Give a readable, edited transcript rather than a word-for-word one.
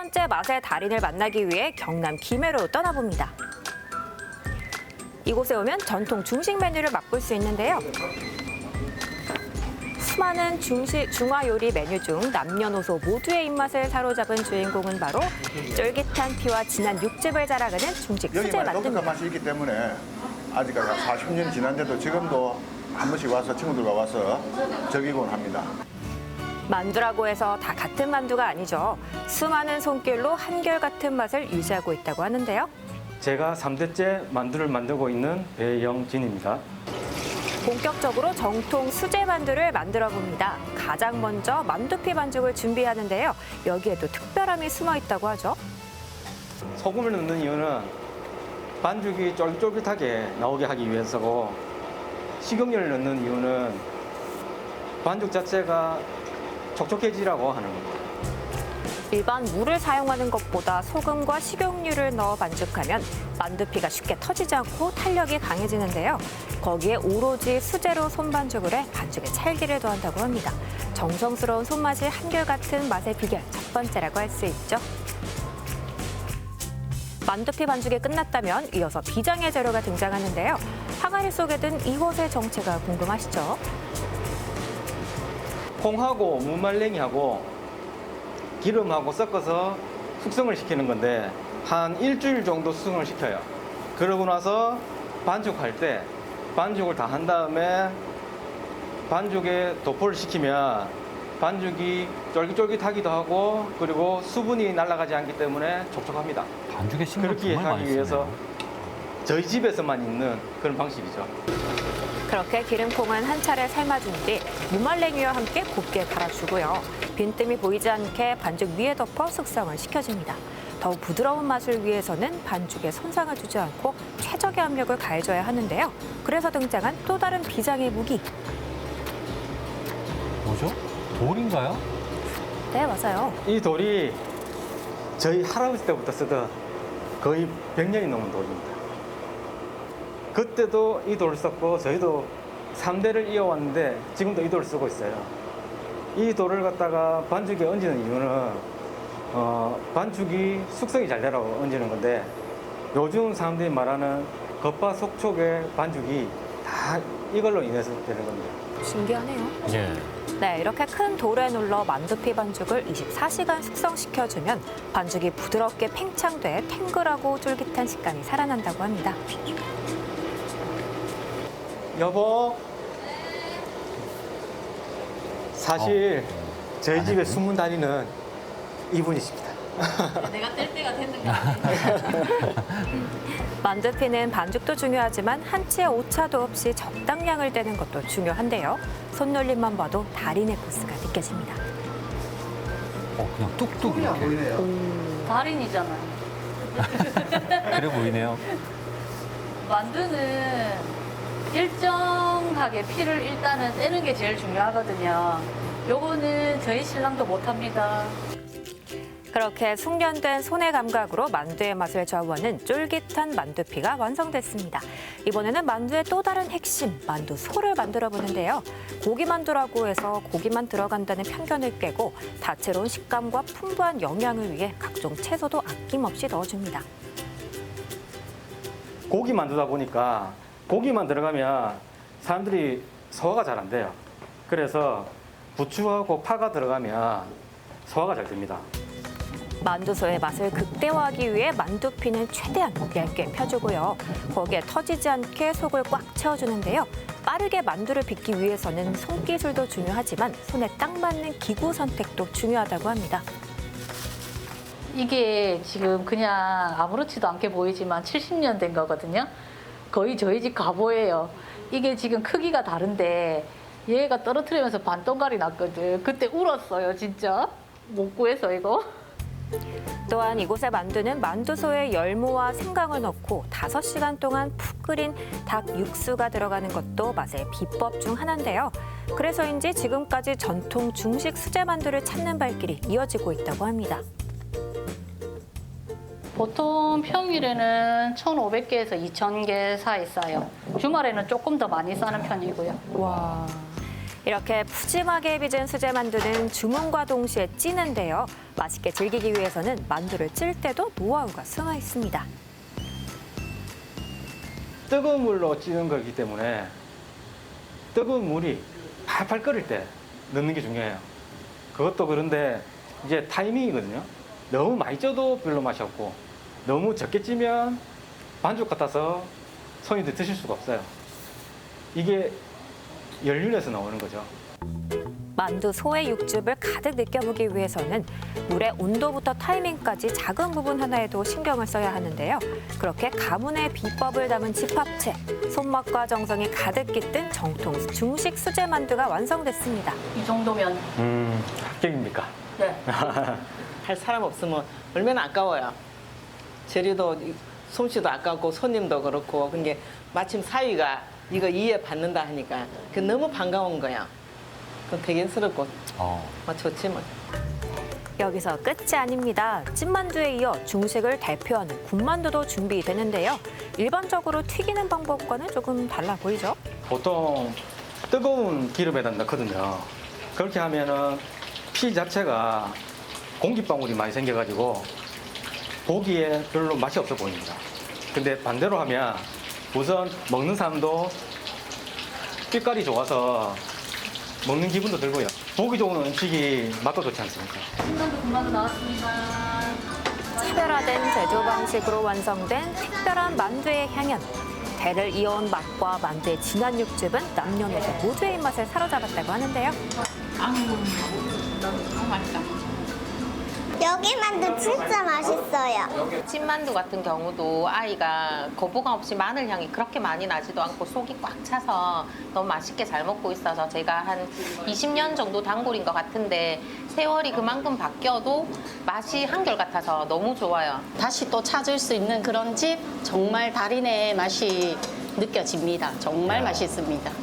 번째 맛의 달인을 만나기 위해 경남 김해로 떠나봅니다. 이곳에 오면 전통 중식 메뉴를 맛볼 수 있는데요. 수많은 중화 요리 메뉴 중 남녀노소 모두의 입맛을 사로잡은 주인공은 바로 쫄깃한 피와 진한 육즙을 자랑하는 중식 수제 여기만 독특한 만두입니다. 맛이 있기 때문에 아직까지 40년 지난데도 지금도 한 번씩 와서 친구들과 와서 즐기곤 합니다. 만두라고 해서 다 같은 만두가 아니죠. 수많은 손길로 한결같은 맛을 유지하고 있다고 하는데요. 제가 3대째 만두를 만들고 있는 배영진입니다. 본격적으로 정통 수제 만두를 만들어 봅니다. 가장 먼저 만두피 반죽을 준비하는데요. 여기에도 특별함이 숨어 있다고 하죠. 소금을 넣는 이유는 반죽이 쫄깃쫄깃하게 나오게 하기 위해서고, 식용유를 넣는 이유는 반죽 자체가 촉촉해지라고 하는 겁니다. 일반 물을 사용하는 것보다 소금과 식용유를 넣어 반죽하면 만두피가 쉽게 터지지 않고 탄력이 강해지는데요. 거기에 오로지 수제로 손반죽을 해 반죽에 찰기를 더한다고 합니다. 정성스러운 손맛이 한결같은 맛의 비결 첫 번째라고 할 수 있죠. 만두피 반죽이 끝났다면 이어서 비장의 재료가 등장하는데요. 항아리 속에 든 이곳의 정체가 궁금하시죠? 콩하고 무말랭이하고 기름하고 섞어서 숙성을 시키는 건데 한 일주일 정도 숙성을 시켜요. 그러고 나서 반죽할 때 반죽을 다 한 다음에 반죽에 도포를 시키면 반죽이 쫄깃쫄깃하기도 하고, 그리고 수분이 날아가지 않기 때문에 촉촉합니다. 반죽에 신경 그렇게 정말 많이 하기 위해서 쓰네요. 저희 집에서만 있는 그런 방식이죠. 그렇게 기름콩은 한 차례 삶아준 뒤 무말랭이와 함께 곱게 갈아주고요. 빈틈이 보이지 않게 반죽 위에 덮어 숙성을 시켜줍니다. 더욱 부드러운 맛을 위해서는 반죽에 손상을 주지 않고 최적의 압력을 가해줘야 하는데요. 그래서 등장한 또 다른 비장의 무기. 뭐죠? 돌인가요? 네, 맞아요. 이 돌이 저희 할아버지 때부터 쓰던 거의 100년이 넘은 돌입니다. 그때도 이 돌을 썼고 저희도 3대를 이어왔는데 지금도 이 돌을 쓰고 있어요. 이 돌을 갖다가 반죽에 얹는 이유는 반죽이 숙성이 잘 되라고 얹는 건데, 요즘 사람들이 말하는 겉바속촉의 반죽이 다 이걸로 인해서 되는 겁니다. 신기하네요. 예. 네, 이렇게 큰 돌에 눌러 만두피 반죽을 24시간 숙성시켜주면 반죽이 부드럽게 팽창돼 탱글하고 쫄깃한 식감이 살아난다고 합니다. 여보, 사실 저희 집의 숨은 달인은 이분이십니다. 내가 뗄 때가 됐는 거 같아. 만두피는 반죽도 중요하지만 한치의 오차도 없이 적당량을 떼는 것도 중요한데요. 손놀림만 봐도 달인의 포스가 느껴집니다. 그냥 뚝뚝 이렇게. 달인이잖아요. 그래 보이네요. 만두는 일정하게 피를 일단은 떼는 게 제일 중요하거든요. 요거는 저희 신랑도 못합니다. 그렇게 숙련된 손의 감각으로 만두의 맛을 좌우하는 쫄깃한 만두피가 완성됐습니다. 이번에는 만두의 또 다른 핵심, 만두소를 만들어 보는데요. 고기만두라고 해서 고기만 들어간다는 편견을 깨고 다채로운 식감과 풍부한 영양을 위해 각종 채소도 아낌없이 넣어줍니다. 고기 만두다 보니까 고기만 들어가면 사람들이 소화가 잘 안 돼요. 그래서 부추하고 파가 들어가면 소화가 잘 됩니다. 만두소의 맛을 극대화하기 위해 만두피는 최대한 얇게 펴주고요. 거기에 터지지 않게 속을 꽉 채워주는데요. 빠르게 만두를 빚기 위해서는 손기술도 중요하지만 손에 딱 맞는 기구 선택도 중요하다고 합니다. 이게 지금 그냥 아무렇지도 않게 보이지만 70년 된 거거든요. 거의 저희 집 가보예요. 이게 지금 크기가 다른데 얘가 떨어뜨리면서 반동갈이 났거든. 그때 울었어요, 진짜. 못 구해서 이거. 또한 이곳의 만두는 만두소에 열무와 생강을 넣고 5시간 동안 푹 끓인 닭 육수가 들어가는 것도 맛의 비법 중 하나인데요. 그래서인지 지금까지 전통 중식 수제 만두를 찾는 발길이 이어지고 있다고 합니다. 보통 평일에는 1,500개에서 2,000개 사이 싸요. 주말에는 조금 더 많이 싸는 편이고요. 와. 이렇게 푸짐하게 빚은 수제 만두는 주문과 동시에 찌는데요. 맛있게 즐기기 위해서는 만두를 찔 때도 노하우가 숨어 있습니다. 뜨거운 물로 찌는 거기 때문에 뜨거운 물이 팔팔 끓을 때 넣는 게 중요해요. 그것도 그런데 이제 타이밍이거든요. 너무 많이 쪄도 별로 맛이 없고 너무 적게 찌면 반죽 같아서 손님들 드실 수가 없어요. 이게 연륜에서 나오는 거죠. 만두 소의 육즙을 가득 느껴보기 위해서는 물의 온도부터 타이밍까지 작은 부분 하나에도 신경을 써야 하는데요. 그렇게 가문의 비법을 담은 집합체, 손맛과 정성이 가득 깃든 정통 중식 수제 만두가 완성됐습니다. 이 정도면 합격입니까? 네. 할 사람 없으면 얼마나 아까워요. 재료도 솜씨도 아깝고 손님도 그렇고 그게 마침 사위가 이거 이해 받는다 하니까 그 너무 반가운 거야. 그 대견스럽고 좋지 뭐. 여기서 끝이 아닙니다. 찐만두에 이어 중식을 대표하는 군만두도 준비되는데요. 일반적으로 튀기는 방법과는 조금 달라 보이죠? 보통 뜨거운 기름에다 넣거든요. 그렇게 하면은 피 자체가 공기방울이 많이 생겨가지고 보기에 별로 맛이 없어 보입니다. 근데 반대로 하면 우선 먹는 사람도 빛깔이 좋아서 먹는 기분도 들고요. 보기 좋은 음식이 맛도 좋지 않습니까? 신선도 군만두 나왔습니다. 차별화된 제조 방식으로 완성된 특별한 만두의 향연. 대를 이어온 맛과 만두의 진한 육즙은 남녀노소 모두의 입맛을 사로잡았다고 하는데요. 너무 맛있다. 여기 만두 진짜 맛있어요. 찐만두 같은 경우도 아이가 거부감 없이 마늘 향이 그렇게 많이 나지도 않고 속이 꽉 차서 너무 맛있게 잘 먹고 있어서 제가 한 20년 정도 단골인 것 같은데 세월이 그만큼 바뀌어도 맛이 한결같아서 너무 좋아요. 다시 또 찾을 수 있는 그런 집 정말 달인의 맛이 느껴집니다. 정말 맛있습니다.